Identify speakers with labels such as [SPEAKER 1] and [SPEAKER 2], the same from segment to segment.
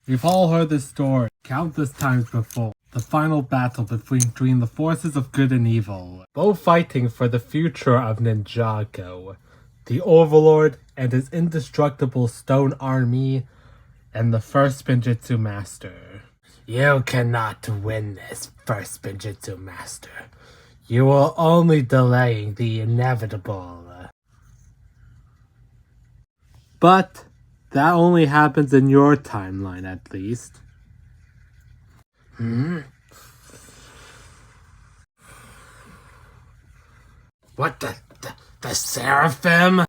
[SPEAKER 1] We've all heard this story countless times before. The final battle between the forces of good and evil, both fighting for the future of Ninjago. The Overlord and his indestructible stone army, and the First Spinjitzu Master. You cannot win this, First Spinjitzu Master. You are only delaying the inevitable. But that only happens in your timeline, at least. What the Seraphim?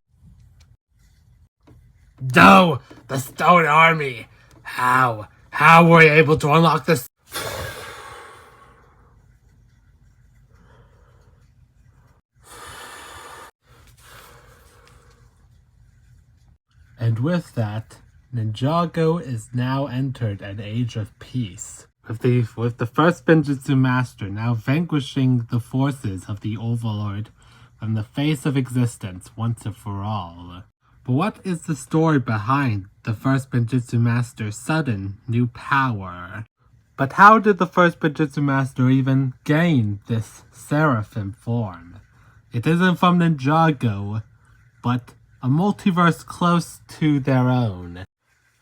[SPEAKER 1] No, the Stone Army. How were you able to unlock this? And with that, Ninjago is now entered an age of peace. With the First Spinjitzu Master now vanquishing the forces of the Overlord from the face of existence once and for all. But what is the story behind the First Spinjitzu Master's sudden new power? But how did the First Spinjitzu Master even gain this Seraphim form? It isn't from Ninjago, but a multiverse close to their own.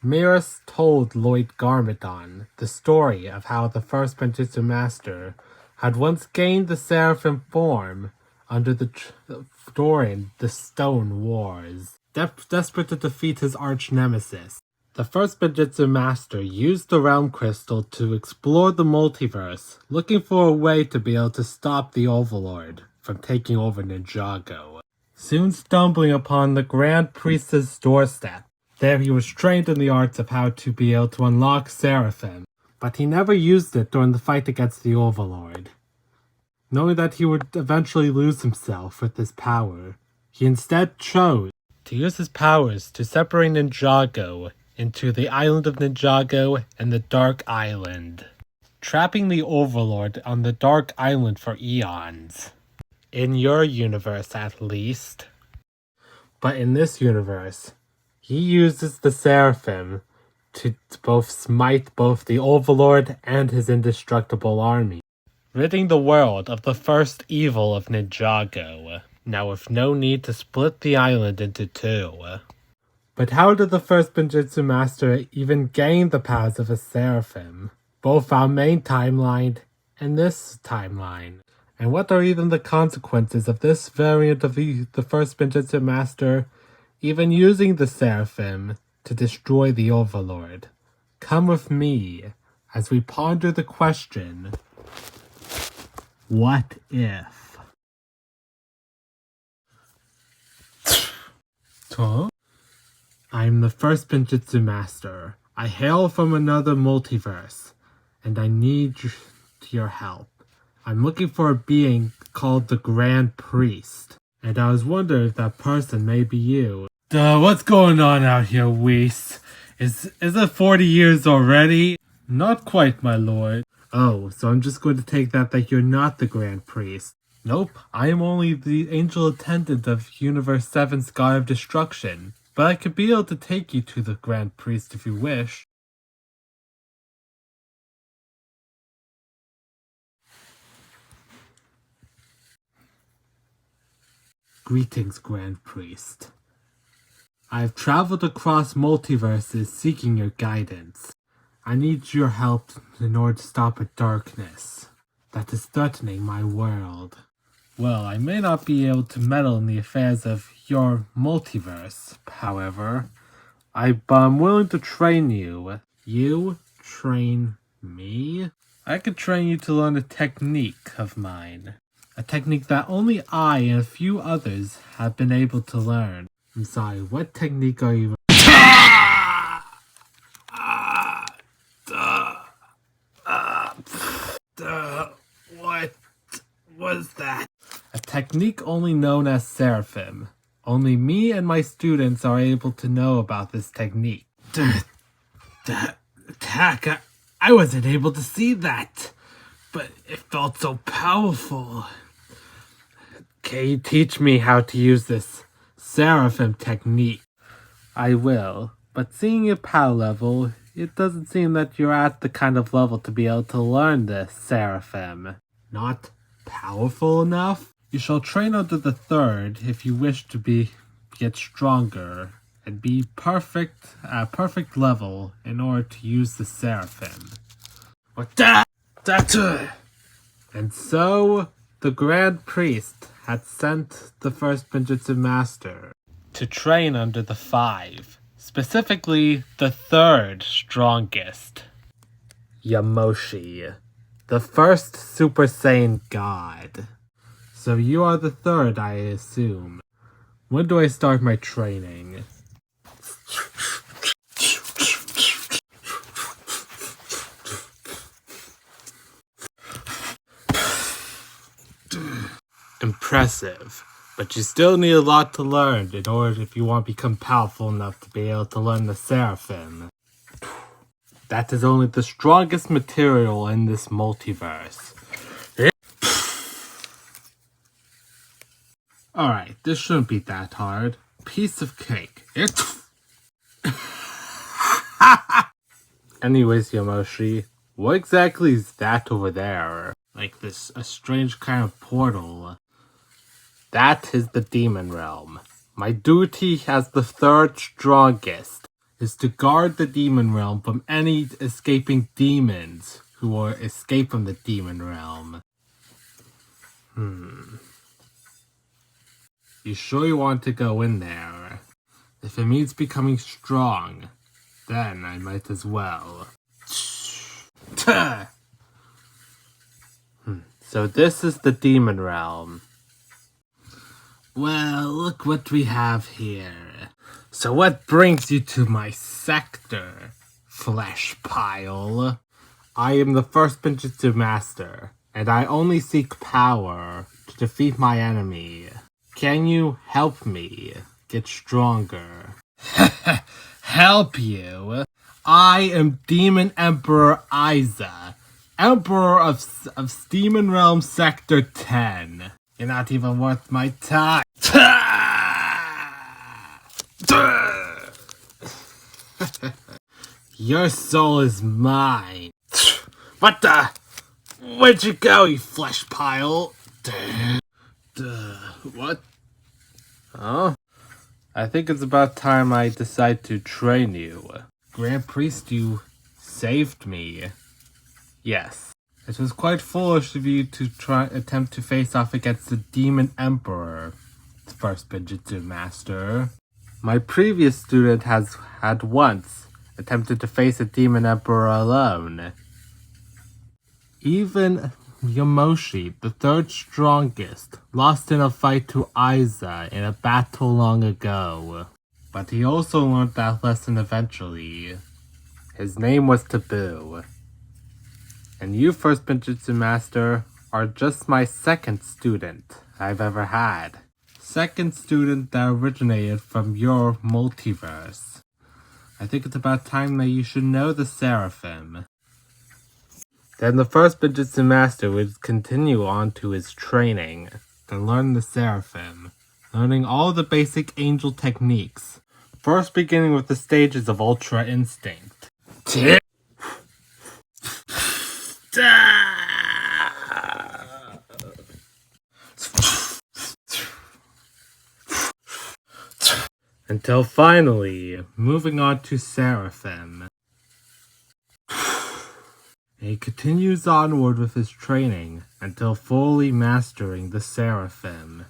[SPEAKER 1] Miras told Lolbit Ninjago the story of how the First Spinjitzu Master had once gained the Seraphim form during the Stone Wars. Desperate to defeat his arch-nemesis, the First Spinjitzu Master used the Realm Crystal to explore the multiverse, looking for a way to be able to stop the Overlord from taking over Ninjago. Soon stumbling upon the Grand Priestess' doorstep, there he was trained in the arts of how to be able to unlock Seraphim, but he never used it during the fight against the Overlord. Knowing that he would eventually lose himself with this power, he instead chose to use his powers to separate Ninjago into the Island of Ninjago and the Dark Island, trapping the Overlord on the Dark Island for eons. In your universe, at least. But in this universe, he uses the Seraphim to both smite both the Overlord and his indestructible army, ridding the world of the first evil of Ninjago. Now with no need to split the island into two. But how did the First Spinjitzu Master even gain the powers of a Seraphim? Both our main timeline and this timeline. And what are even the consequences of this variant of the First Spinjitzu Master even using the Seraphim to destroy the Overlord? Come with me as we ponder the question, what if? Huh? I'm the First Spinjitzu Master. I hail from another multiverse, and I need your help. I'm looking for a being called the Grand Priest, and I was wondering if that person may be you. What's going on out here, Whis? Is it 40 years already? Not quite, my lord. Oh, so I'm just going to take that you're not the Grand Priest. Nope, I am only the angel attendant of Universe 7's God of Destruction, but I could be able to take you to the Grand Priest if you wish. Greetings, Grand Priest. I have traveled across multiverses seeking your guidance. I need your help in order to stop a darkness that is threatening my world. Well, I may not be able to meddle in the affairs of your multiverse, however. I'm willing to train you. You train me? I could train you to learn a technique of mine. A technique that only I and a few others have been able to learn. I'm sorry, what technique are you... What was that? A technique only known as Seraphim. Only me and my students are able to know about this technique. That attack, I wasn't able to see that, but it felt so powerful. Can you teach me how to use this Seraphim technique. I will, but seeing your power level, it doesn't seem that you're at the kind of level to be able to learn the Seraphim. Not powerful enough? You shall train under the third if you wish to get stronger and be at perfect level in order to use the Seraphim. What that? And so the Grand Priest had sent the First Spinjitzu Master to train under the 5, specifically the 3rd strongest, Yamoshi, the first Super Saiyan God. So you are the 3rd, I assume. When do I start my training? Impressive, but you still need a lot to learn in order if you want to become powerful enough to be able to learn the Seraphim. That is only the strongest material in this multiverse. Alright, this shouldn't be that hard. Piece of cake. Anyways, Yamoshi, what exactly is that over there? Like a strange kind of portal. That is the demon realm. My duty as the 3rd strongest is to guard the demon realm from any escaping demons who will escape from the demon realm. You sure you want to go in there? If it means becoming strong, then I might as well. So this is the demon realm. Well, look what we have here. So what brings you to my sector, flesh pile? I am the First Spinjitzu Master, and I only seek power to defeat my enemy. Can you help me get stronger? Help you? I am Demon Emperor Aiza, Emperor of Demon Realm Sector 10. You're not even worth my time. Your soul is mine. What the? Where'd you go, you flesh pile? What? Oh? I think it's about time I decide to train you. Grand Priest, you saved me. Yes. It was quite foolish of you to attempt to face off against the Demon Emperor, the First Spinjitzu Master. My previous student had once attempted to face a Demon Emperor alone. Even Yamoshi, the 3rd strongest, lost in a fight to Aiza in a battle long ago. But he also learned that lesson eventually. His name was Taboo. And you, First Spinjitzu Master, are just my 2nd student I've ever had. 2nd student that originated from your multiverse. I think it's about time that you should know the Seraphim. Then the First Spinjitzu Master would continue on to his training to learn the Seraphim, learning all the basic angel techniques, first beginning with the stages of Ultra Instinct. Until finally, moving on to Seraphim. He continues onward with his training until fully mastering the Seraphim.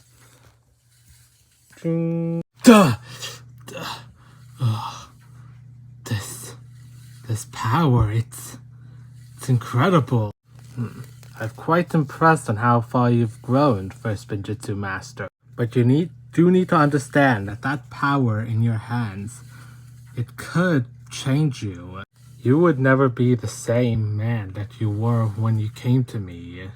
[SPEAKER 1] This power, it's incredible. I'm quite impressed on how far you've grown, First Spinjitzu Master. But you do need to understand that power in your hands, it could change you. You would never be the same man that you were when you came to me.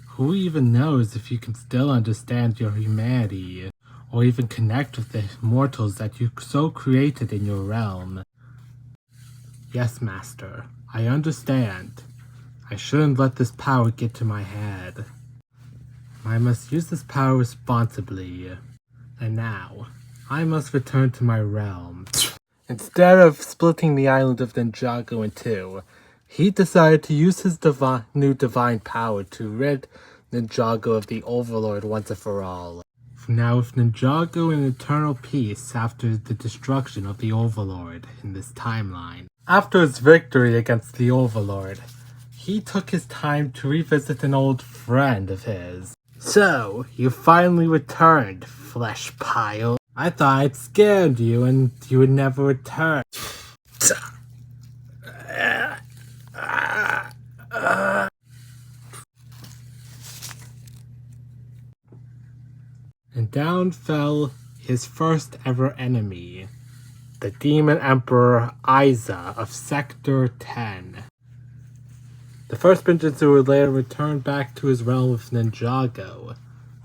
[SPEAKER 1] Who even knows if you can still understand your humanity, or even connect with the mortals that you so created in your realm. Yes, Master, I understand. I shouldn't let this power get to my head. I must use this power responsibly. And now, I must return to my realm. Instead of splitting the island of Ninjago in two, he decided to use his new divine power to rid Ninjago of the Overlord once and for all. Now with Ninjago in eternal peace after the destruction of the Overlord in this timeline. After his victory against the Overlord, he took his time to revisit an old friend of his. So, you finally returned, flesh pile. I thought I'd scared you and you would never return. And down fell his first ever enemy, the Demon Emperor Aiza of Sector 10. The First Spinjitzu would later return back to his realm of Ninjago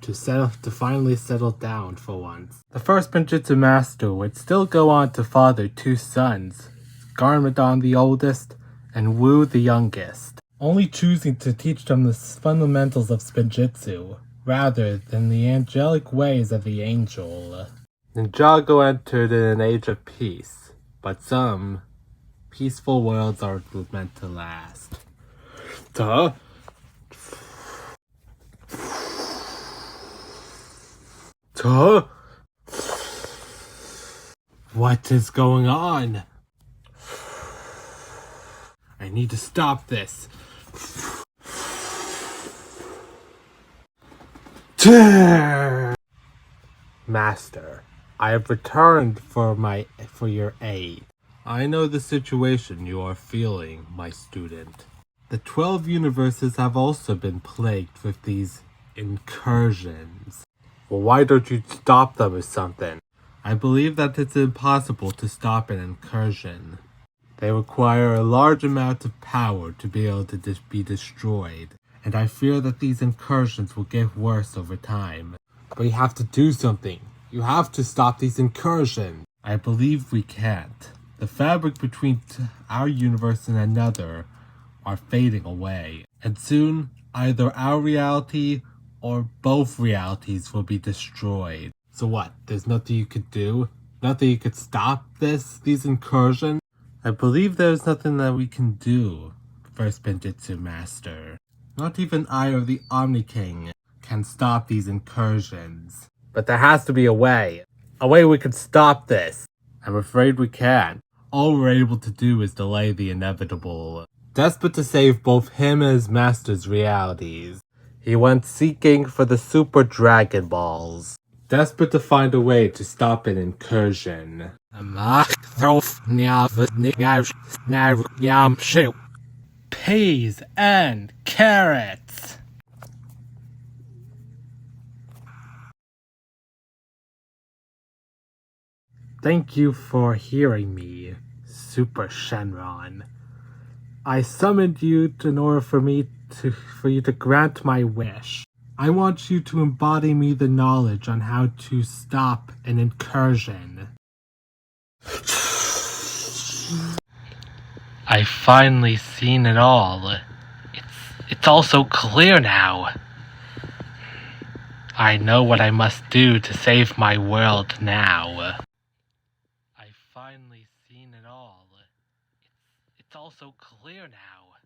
[SPEAKER 1] to finally settle down for once. The First Spinjitzu Master would still go on to father two sons, Garmadon the oldest and Wu the youngest, only choosing to teach them the fundamentals of Spinjitzu rather than the angelic ways of the angel. Ninjago entered in an age of peace, but some peaceful worlds are meant to last. Duh. Duh? What is going on? I need to stop this. Master, I have returned for your aid. I know the situation you are feeling, my student. The 12 universes have also been plagued with these incursions. Well, why don't you stop them or something? I believe that it's impossible to stop an incursion. They require a large amount of power to be able to be destroyed, and I fear that these incursions will get worse over time. But you have to do something. You have to stop these incursions. I believe we can't. The fabric between our universe and another are fading away, and soon either our reality or both realities will be destroyed. So what? There's nothing you could do? Nothing you could stop these incursions? I believe there's nothing that we can do, First Spinjitzu Master. Not even I or the Omni King can stop these incursions. But there has to be a way we can stop this. I'm afraid we can't. All we're able to do is delay the inevitable. Desperate to save both him and his master's realities, he went seeking for the Super Dragon Balls. Desperate to find a way to stop an incursion. Peas and carrots! Thank you for hearing me, Super Shenron. I summoned you in order for you to grant my wish. I want you to embody me the knowledge on how to stop an incursion. I've finally seen it all. It's all so clear now. I know what I must do to save my world now. I've finally seen it all. It's all so clear now.